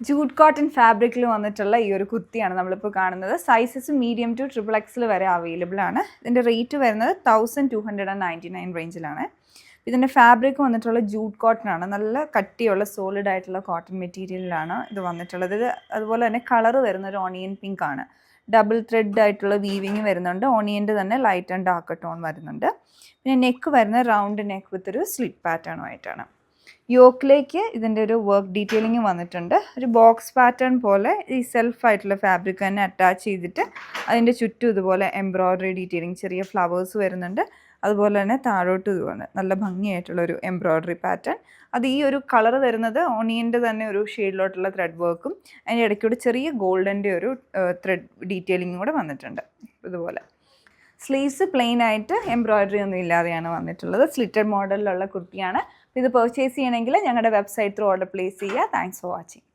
Jute cotton ഫാബ്രിക്കിൽ വന്നിട്ടുള്ള ഈ ഒരു കുർത്തിയാണ് നമ്മളിപ്പോൾ കാണുന്നത്. സൈസസ് മീഡിയം ടു XXL വരെ അവൈലബിൾ ആണ്. ഇതിൻ്റെ റേറ്റ് വരുന്നത് 1299 റേഞ്ചിലാണ്. ഇതിൻ്റെ ഫാബ്രിക് വന്നിട്ടുള്ള ജൂട്ട് കോട്ടൺ ആണ്. നല്ല കട്ടിയുള്ള സോളിഡ് ആയിട്ടുള്ള കോട്ടൺ മെറ്റീരിയലിലാണ് ഇത് വന്നിട്ടുള്ളത്. ഇത് അതുപോലെ തന്നെ കളർ വരുന്ന ഒരു ഓണിയൻ പിങ്ക് ആണ്. ഡബിൾ ത്രെഡ് ആയിട്ടുള്ള വീവിങ് വരുന്നുണ്ട്. ഓണിയൻ്റെ തന്നെ ലൈറ്റ് ആൻഡ് ഡാർക്ക് ടോൺ വരുന്നുണ്ട്. പിന്നെ നെക്ക് വരുന്ന റൗണ്ട് നെക്ക് വിത്ത് ഒരു സ്ലിറ്റ് പാറ്റേണുമായിട്ടാണ്. യോക്കിലേക്ക് ഇതിൻ്റെ ഒരു വർക്ക് ഡീറ്റെയിലിംഗ് വന്നിട്ടുണ്ട്. ഒരു ബോക്സ് പാറ്റേൺ പോലെ ഈ സെൽഫായിട്ടുള്ള ഫാബ്രിക് തന്നെ അറ്റാച്ച് ചെയ്തിട്ട് അതിൻ്റെ ചുറ്റും ഇതുപോലെ എംബ്രോയ്ഡറി ഡീറ്റെയിലിംഗ്, ചെറിയ ഫ്ലവേഴ്സ് വരുന്നുണ്ട്. അതുപോലെ തന്നെ താഴോട്ട് ഇതുപോലെ നല്ല ഭംഗിയായിട്ടുള്ളൊരു എംബ്രോയ്ഡറി പാറ്റേൺ. അത് ഈ ഒരു കളർ വരുന്നത് ഓണിയൻ്റെ തന്നെ ഒരു ഷെയ്ഡിലോട്ടുള്ള ത്രെഡ് വർക്കും അതിൻ്റെ ഇടയ്ക്കൂടെ ചെറിയ ഗോൾഡൻ്റെ ഒരു ത്രെഡ് ഡീറ്റെയിലിംഗ് കൂടെ വന്നിട്ടുണ്ട്. ഇതുപോലെ സ്ലീവ്സ് പ്ലെയിൻ ആയിട്ട് എംബ്രോയ്ഡറി ഒന്നും ഇല്ലാതെയാണ് വന്നിട്ടുള്ളത്. സ്ലിറ്റഡ് മോഡലിലുള്ള കുർത്തിയാണ്. ഇത് പർച്ചേസ് ചെയ്യണമെങ്കിൽ ഞങ്ങളുടെ വെബ്സൈറ്റ് ത്രൂ ഓർഡർ പ്ലേസ് ചെയ്യുക. Thanks for watching.